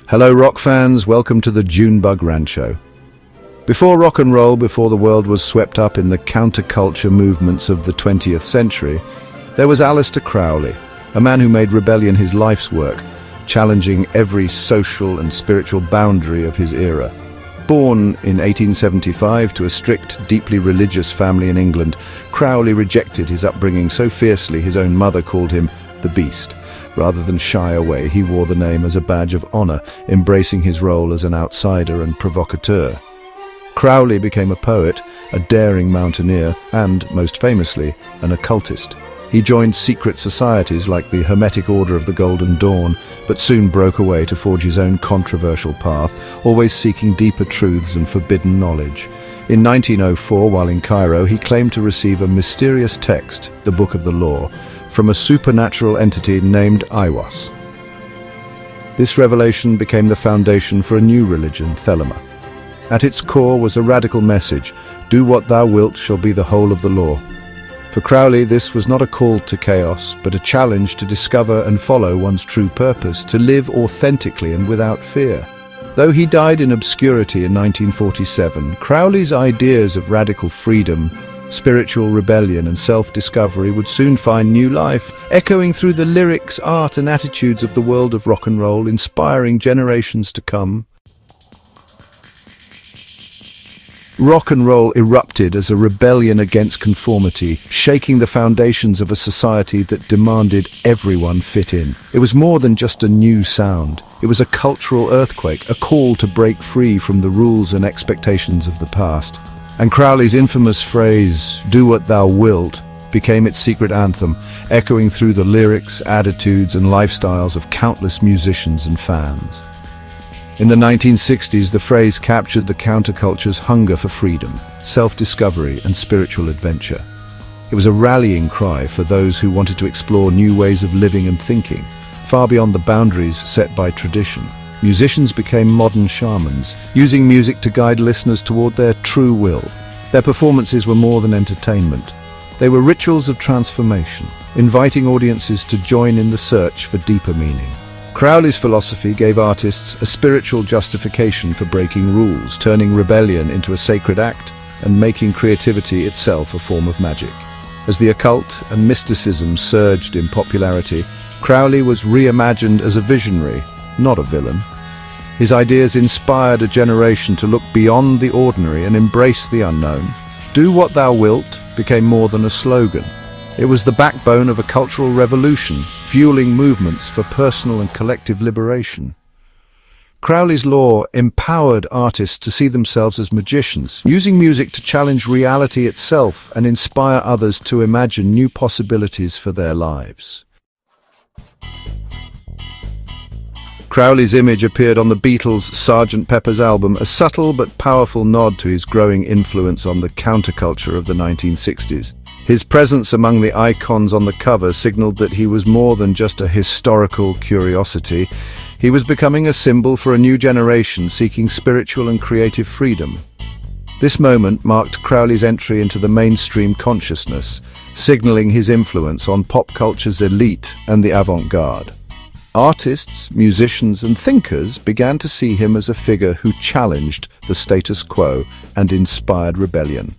Hello rock fans, welcome to the Junebug Rancho. Before rock and roll, before the world was swept up in the counterculture movements of the 20th century, there was Aleister Crowley, a man who made rebellion his life's work, challenging every social and spiritual boundary of his era. Born in 1875 to a strict, deeply religious family in England, Crowley rejected his upbringing so fiercely his own mother called him the Beast. Rather than shy away, he wore the name as a badge of honor, embracing his role as an outsider and provocateur. Crowley became a poet, a daring mountaineer, and, most famously, an occultist. He joined secret societies like the Hermetic Order of the Golden Dawn, but soon broke away to forge his own controversial path, always seeking deeper truths and forbidden knowledge. In 1904, while in Cairo, he claimed to receive a mysterious text, the Book of the Law, from a supernatural entity named Was. This revelation became the foundation for a new religion, Thelema. At its core was a radical message: do what thou wilt shall be the whole of the law. For Crowley, this was not a call to chaos, but a challenge to discover and follow one's true purpose, to live authentically and without fear. Though he died in obscurity in 1947, Crowley's ideas of radical freedom, spiritual rebellion and self-discovery would soon find new life, echoing through the lyrics, art and attitudes of the world of rock and roll, inspiring generations to come. Rock and roll erupted as a rebellion against conformity, shaking the foundations of a society that demanded everyone fit in. It was more than just a new sound. It was a cultural earthquake, a call to break free from the rules and expectations of the past. And Crowley's infamous phrase, "Do what thou wilt," became its secret anthem, echoing through the lyrics, attitudes and lifestyles of countless musicians and fans. In the 1960s, the phrase captured the counterculture's hunger for freedom, self-discovery and spiritual adventure. It was a rallying cry for those who wanted to explore new ways of living and thinking, far beyond the boundaries set by tradition. Musicians became modern shamans, using music to guide listeners toward their true will. Their performances were more than entertainment. They were rituals of transformation, inviting audiences to join in the search for deeper meaning. Crowley's philosophy gave artists a spiritual justification for breaking rules, turning rebellion into a sacred act, and making creativity itself a form of magic. As the occult and mysticism surged in popularity, Crowley was reimagined as a visionary, not a villain. His ideas inspired a generation to look beyond the ordinary and embrace the unknown. "Do what thou wilt" became more than a slogan. It was the backbone of a cultural revolution, fueling movements for personal and collective liberation. Crowley's law empowered artists to see themselves as magicians, using music to challenge reality itself and inspire others to imagine new possibilities for their lives. Crowley's image appeared on the Beatles' Sgt. Pepper's album, a subtle but powerful nod to his growing influence on the counterculture of the 1960s. His presence among the icons on the cover signaled that he was more than just a historical curiosity. He was becoming a symbol for a new generation seeking spiritual and creative freedom. This moment marked Crowley's entry into the mainstream consciousness, signaling his influence on pop culture's elite and the avant-garde. Artists, musicians and thinkers began to see him as a figure who challenged the status quo and inspired rebellion.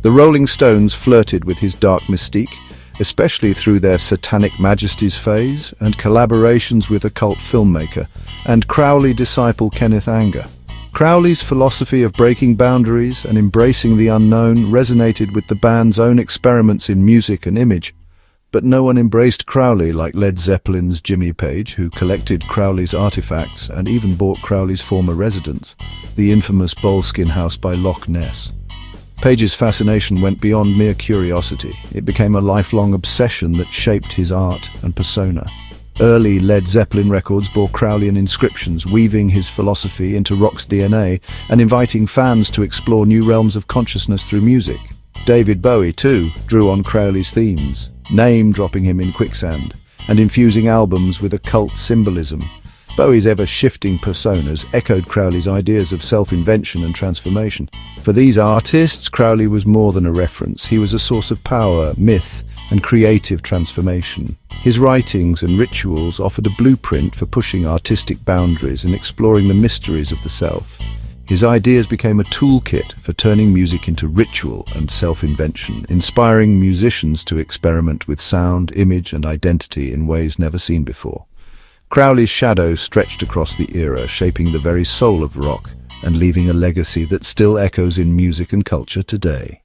The Rolling Stones flirted with his dark mystique, especially through their Satanic Majesties phase and collaborations with occult filmmaker and Crowley disciple Kenneth Anger. Crowley's philosophy of breaking boundaries and embracing the unknown resonated with the band's own experiments in music and image. But no one embraced Crowley like Led Zeppelin's Jimmy Page, who collected Crowley's artifacts and even bought Crowley's former residence, the infamous Boleskine House by Loch Ness. Page's fascination went beyond mere curiosity. It became a lifelong obsession that shaped his art and persona. Early Led Zeppelin records bore Crowleyan inscriptions, weaving his philosophy into rock's DNA and inviting fans to explore new realms of consciousness through music. David Bowie, too, drew on Crowley's themes, name-dropping him in Quicksand and infusing albums with occult symbolism. Bowie's ever-shifting personas echoed Crowley's ideas of self-invention and transformation. For these artists, Crowley was more than a reference. He was a source of power, myth, and creative transformation. His writings and rituals offered a blueprint for pushing artistic boundaries and exploring the mysteries of the self. His ideas became a toolkit for turning music into ritual and self-invention, inspiring musicians to experiment with sound, image, and identity in ways never seen before. Crowley's shadow stretched across the era, shaping the very soul of rock and leaving a legacy that still echoes in music and culture today.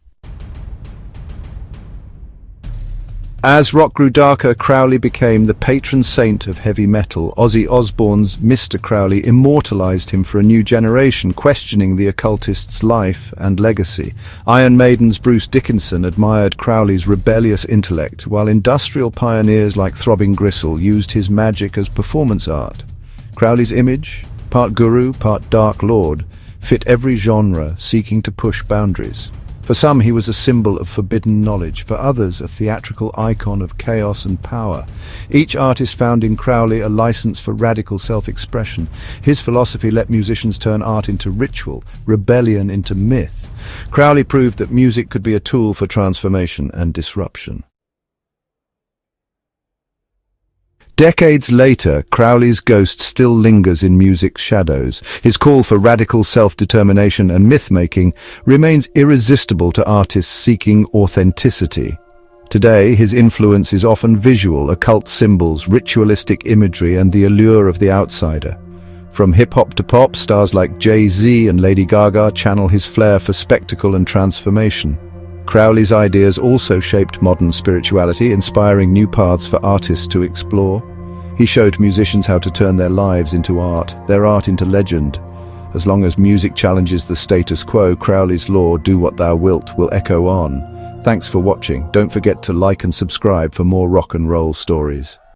As rock grew darker, Crowley became the patron saint of heavy metal. Ozzy Osbourne's Mr. Crowley immortalized him for a new generation, questioning the occultist's life and legacy. Iron Maiden's Bruce Dickinson admired Crowley's rebellious intellect, while industrial pioneers like Throbbing Gristle used his magic as performance art. Crowley's image, part guru, part dark lord, fit every genre, seeking to push boundaries. For some, he was a symbol of forbidden knowledge. For others, a theatrical icon of chaos and power. Each artist found in Crowley a license for radical self-expression. His philosophy let musicians turn art into ritual, rebellion into myth. Crowley proved that music could be a tool for transformation and disruption. Decades later, Crowley's ghost still lingers in music's shadows. His call for radical self-determination and myth-making remains irresistible to artists seeking authenticity. Today, his influence is often visual, occult symbols, ritualistic imagery, and the allure of the outsider. From hip-hop to pop, stars like Jay-Z and Lady Gaga channel his flair for spectacle and transformation. Crowley's ideas also shaped modern spirituality, inspiring new paths for artists to explore. He showed musicians how to turn their lives into art, their art into legend. As long as music challenges the status quo, Crowley's law, "Do what thou wilt," will echo on. Thanks for watching. Don't forget to like and subscribe for more rock and roll stories.